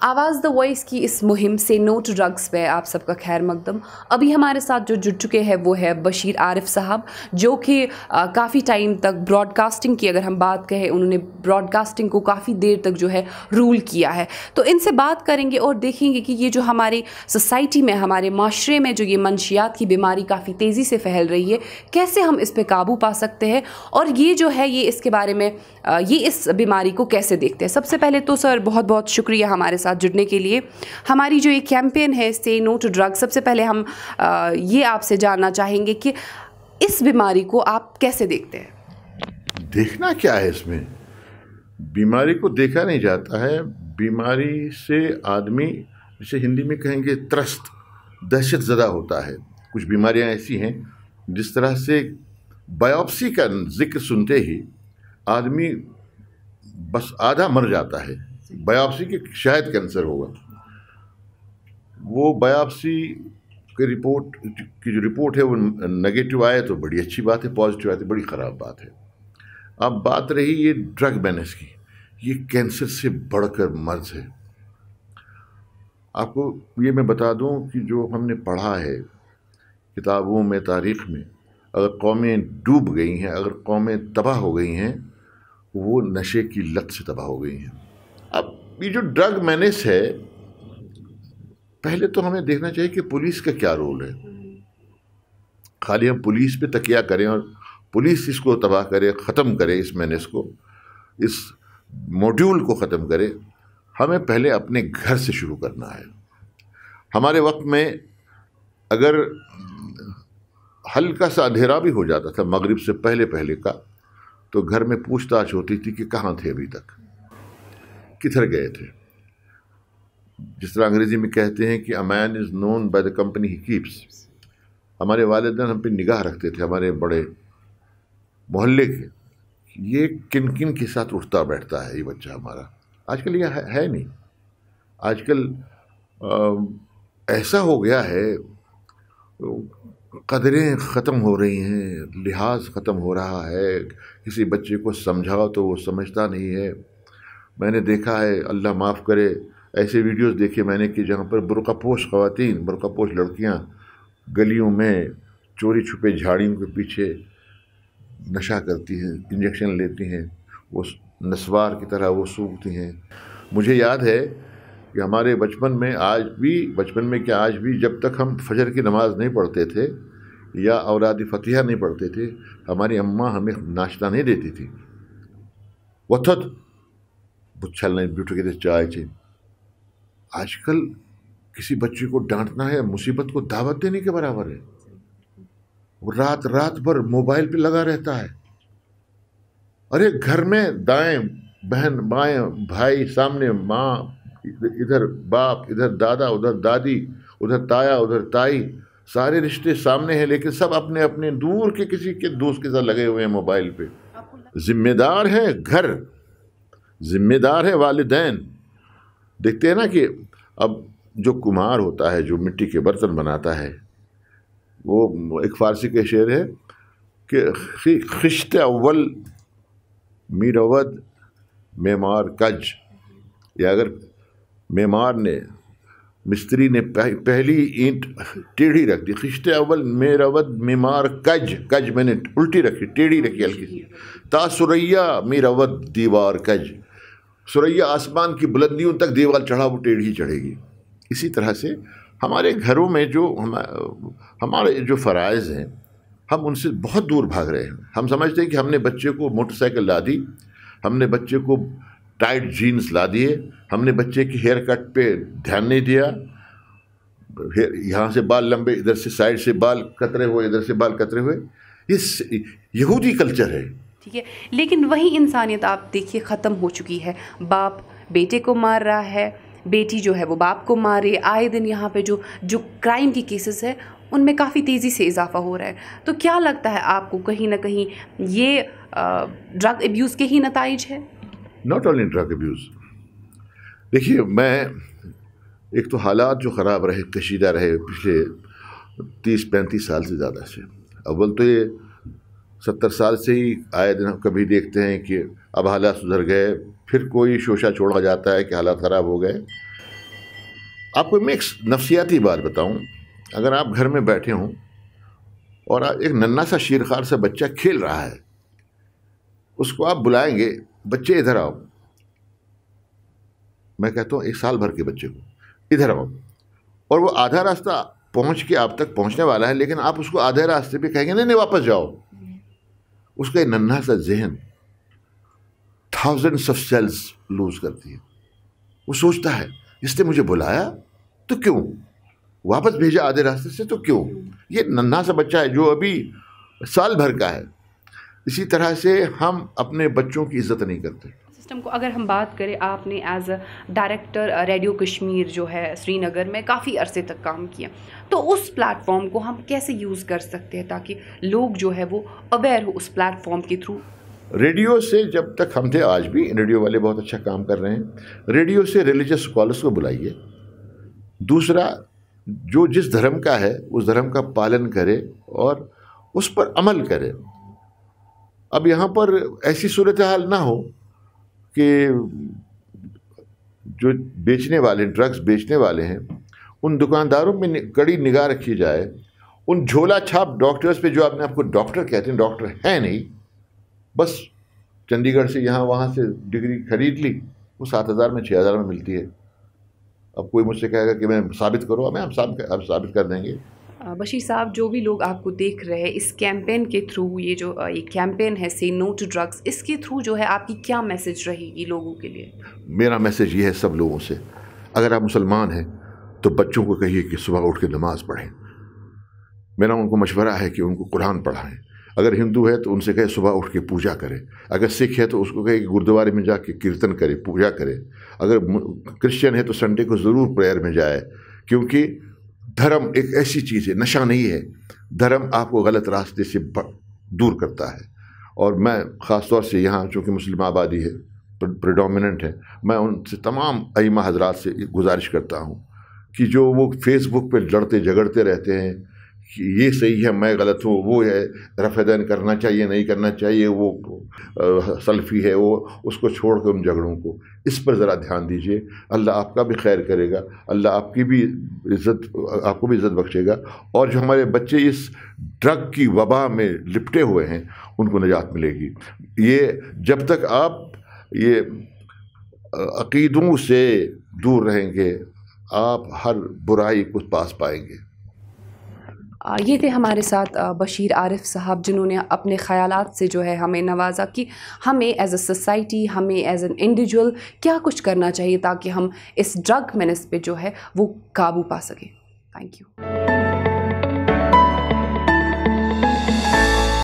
आवाज़ the voice की इस मुहिम से नो टू ड्रग्स पे आप सबका खैर मकदम। अभी हमारे साथ जो जुड़ चुके हैं वो है बशीर आरिफ साहब, जो कि काफ़ी टाइम तक ब्रॉडकास्टिंग की, अगर हम बात कहें, उन्होंने ब्रॉडकास्टिंग को काफ़ी देर तक जो है रूल किया है। तो इनसे बात करेंगे और देखेंगे कि ये जो हमारी सोसाइटी में, हमारे माशरे में जो ये मंशियात की बीमारी काफ़ी तेज़ी से फैल रही है, कैसे हम इस पर काबू पा सकते हैं और ये जो है ये इसके बारे में ये इस बीमारी को कैसे देखते हैं। सबसे पहले तो सर बहुत बहुत शुक्रिया हमारे साथ जुड़ने के लिए। हमारी जो ये कैंपेन है से नो टू ड्रग्स, सबसे पहले हम ये आपसे जानना चाहेंगे कि इस बीमारी को आप कैसे देखते हैं? देखना क्या है इसमें? बीमारी को देखा नहीं जाता है। बीमारी से आदमी, जिसे हिंदी में कहेंगे त्रस्त, दहशत ज़दा होता है। कुछ बीमारियां ऐसी हैं जिस तरह से बायोप्सी का जिक्र सुनते ही आदमी बस आधा मर जाता है। बायोप्सी के शायद कैंसर होगा, वो बायोप्सी की रिपोर्ट की जो रिपोर्ट है वो नेगेटिव आए तो बड़ी अच्छी बात है, पॉजिटिव आए तो बड़ी ख़राब बात है। अब बात रही ये ड्रग मेनेस की, ये कैंसर से बढ़कर मर्ज है। आपको ये मैं बता दूं कि जो हमने पढ़ा है किताबों में, तारीख़ में, अगर कौमें डूब गई हैं, अगर कौमें तबाह हो गई हैं, वो नशे की लत से तबाह हो गई हैं। अब ये जो ड्रग मेनेस है, पहले तो हमें देखना चाहिए कि पुलिस का क्या रोल है। खाली हम पुलिस पे तकिया करें और पुलिस इसको तबाह करे, ख़त्म करे, इस मेनेस को, इस मॉड्यूल को ख़त्म करे। हमें पहले अपने घर से शुरू करना है। हमारे वक्त में अगर हल्का सा अंधेरा भी हो जाता था मगरिब से पहले पहले का, तो घर में पूछताछ होती थी कि कहाँ थे अभी तक, किधर गए थे। जिस तरह अंग्रेजी में कहते हैं कि a man is known by the company he keeps. हमारे वालिदैन हम पे निगाह रखते थे, हमारे बड़े मोहल्ले के, ये किन किन के साथ उठता बैठता है ये बच्चा हमारा। आजकल ये है नहीं। आजकल ऐसा हो गया है, कदरें ख़त्म हो रही हैं, लिहाज ख़त्म हो रहा है। किसी बच्चे को समझाओ तो वो समझता नहीं है। मैंने देखा है, अल्लाह माफ़ करे, ऐसे वीडियोस देखे मैंने कि जहाँ पर बुर्कापोश ख़वातीन, बुर्कापोश लड़कियाँ गलियों में चोरी छुपे झाड़ियों के पीछे नशा करती हैं, इंजेक्शन लेती हैं, वो नस्वार की तरह वो सूखती हैं। मुझे याद है कि हमारे बचपन में, आज भी बचपन में क्या, आज भी, जब तक हम फजर की नमाज़ नहीं पढ़ते थे या औराद फतिहा नहीं पढ़ते थे, हमारी अम्मा हमें नाश्ता नहीं देती थी। वथत बुच्छल नहीं बिठो के चाय चे। आजकल किसी बच्चे को डांटना है मुसीबत को दावत देने के बराबर है। वो रात रात भर मोबाइल पे लगा रहता है। अरे घर में दाएं बहन, बाएं भाई, सामने माँ, इधर बाप, इधर दादा, उधर दादी, उधर ताया, उधर ताई, सारे रिश्ते सामने हैं, लेकिन सब अपने अपने दूर के किसी के दोस्त के साथ लगे हुए हैं मोबाइल पे। जिम्मेदार है घर, जिम्मेदार है वालिदैन। देखते हैं ना कि अब जो कुम्हार होता है, जो मिट्टी के बर्तन बनाता है, वो एक फ़ारसी के शेर है कि खिश्त अव्वल मीरवद मेमार कज, या अगर मेमार ने, मिस्त्री ने पहली ईंट टेढ़ी रख दी, खिश्त अव्वल मेरवद मेमार कज, कज मैंने उल्टी रखी, टेढ़ी रखी हल्की सी, ता सुरैया मेरवद दीवार कज, सुरैया आसमान की बुलंदियों तक दीवार चढ़ा वो टेढ़ी चढ़ेगी। इसी तरह से हमारे घरों में जो हमारे जो फ़राइज़ हैं, हम उनसे बहुत दूर भाग रहे हैं। हम समझते हैं कि हमने बच्चे को मोटरसाइकिल ला दी, हमने बच्चे को टाइट जीन्स ला दिए, हमने बच्चे की हेयर कट पे ध्यान नहीं दिया, यहाँ से बाल लंबे, इधर से साइड से बाल कतरे हुए, इधर से बाल कतरे हुए। इस यहूदी कल्चर है, ठीक है। लेकिन वही इंसानियत आप देखिए ख़त्म हो चुकी है। बाप बेटे को मार रहा है, बेटी जो है वो बाप को मार रही है। आए दिन यहाँ पे जो क्राइम की केसेस है उनमें काफ़ी तेज़ी से इजाफा हो रहा है। तो क्या लगता है आपको, कहीं ना कहीं ये ड्रग अब्यूज़ के ही नताइज है? Not only drug abuse. देखिए, मैं एक तो हालात जो ख़राब रहे, कशीदा रहे पिछले 30-35 साल से ज़्यादा से। अव्वल तो ये 70 साल से ही आए दिन हम कभी देखते हैं कि अब हालात सुधर गए, फिर कोई शोशा छोड़ा जाता है कि हालात ख़राब हो गए। आपको मैं एक नफसियाती बात बताऊं, अगर आप घर में बैठे हों और एक नन्हा सा शीरखार सा बच्चा खेल रहा है, उसको आप बुलाएंगे, बच्चे इधर आओ, मैं कहता हूँ 1 साल भर के बच्चे को इधर आओ, और वो आधा रास्ता पहुँच के आप तक पहुँचने वाला है, लेकिन आप उसको आधे रास्ते पे कहेंगे नहीं नहीं वापस जाओ, उसका ये नन्हा सा जहन थाउजेंड्स ऑफ सेल्स लूज करती है। वो सोचता है इसने मुझे बुलाया तो क्यों, वापस भेजा आधे रास्ते से तो क्यों। ये नन्हा सा बच्चा है जो अभी साल भर का है। इसी तरह से हम अपने बच्चों की इज्जत नहीं करते। सिस्टम को अगर हम बात करें, आपने as a director radio Kashmir जो है श्रीनगर में काफ़ी अरसे तक काम किया, तो उस प्लेटफॉर्म को हम कैसे यूज़ कर सकते हैं ताकि लोग जो है वो अवेयर हो उस प्लेटफॉर्म के थ्रू? रेडियो से जब तक हम थे, आज भी रेडियो वाले बहुत अच्छा काम कर रहे हैं। रेडियो से रिलीजियस स्कॉलर्स को बुलाइए। दूसरा, जो जिस धर्म का है उस धर्म का पालन करे और उस पर अमल करे। अब यहाँ पर ऐसी सूरत हाल ना हो कि जो बेचने वाले, ड्रग्स बेचने वाले हैं, उन दुकानदारों में कड़ी निगाह रखी जाए। उन झोला छाप डॉक्टर्स पे, जो अपने आपको डॉक्टर कहते हैं, डॉक्टर है नहीं, बस चंडीगढ़ से यहाँ वहाँ से डिग्री खरीद ली, वो 7,000 में 6,000 में मिलती है। अब कोई मुझसे कहेगा कि मैं साबित करो, हम साबित कर देंगे। बशीर साहब, जो भी लोग आपको देख रहे हैं इस कैंपेन के थ्रू, ये जो ये कैंपेन है से नो टू ड्रग्स, इसके थ्रू जो है आपकी क्या मैसेज रहेगी लोगों के लिए? मेरा मैसेज ये है सब लोगों से, अगर आप मुसलमान हैं तो बच्चों को कहिए कि सुबह उठ के नमाज पढ़ें। मेरा उनको मशवरा है कि उनको कुरान पढ़ाएं। अगर हिंदू है तो उनसे कहे सुबह उठ के पूजा करें। अगर सिख है तो उसको कहे कि गुरुद्वारे में जाके कीर्तन करे, पूजा करे। अगर क्रिश्चियन है तो संडे को ज़रूर प्रेयर में जाए, क्योंकि धर्म एक ऐसी चीज़ है, नशा नहीं है। धर्म आपको गलत रास्ते से दूर करता है। और मैं ख़ास तौर से यहाँ चूँकि मुस्लिम आबादी है, प्रेडोमिनेंट है, मैं उनसे तमाम अइमा हजरात से गुजारिश करता हूँ कि जो वो फेसबुक पे लड़ते झगड़ते रहते हैं कि ये सही है मैं गलत हूँ, वो है रफ़ेदैन करना चाहिए नहीं करना चाहिए, वो सल्फ़ी है, वो उसको छोड़ कर उन झगड़ों को, इस पर ज़रा ध्यान दीजिए। अल्लाह आपका भी खैर करेगा, अल्लाह आपकी भी इज़्ज़त, आपको भी इज़्ज़त बख्शेगा। और जो हमारे बच्चे इस ड्रग की वबा में लिपटे हुए हैं उनको निजात मिलेगी। ये जब तक आप ये अक़ीदों से दूर रहेंगे, आप हर बुराई को पास पाएंगे। ये थे हमारे साथ बशीर आरिफ साहब, जिन्होंने अपने ख़यालात से जो है हमें नवाजा कि हमें एज अ सोसाइटी, हमें एज एन इंडिविजुअल क्या कुछ करना चाहिए ताकि हम इस ड्रग मेनेस पे जो है वो काबू पा सकें। Thank you.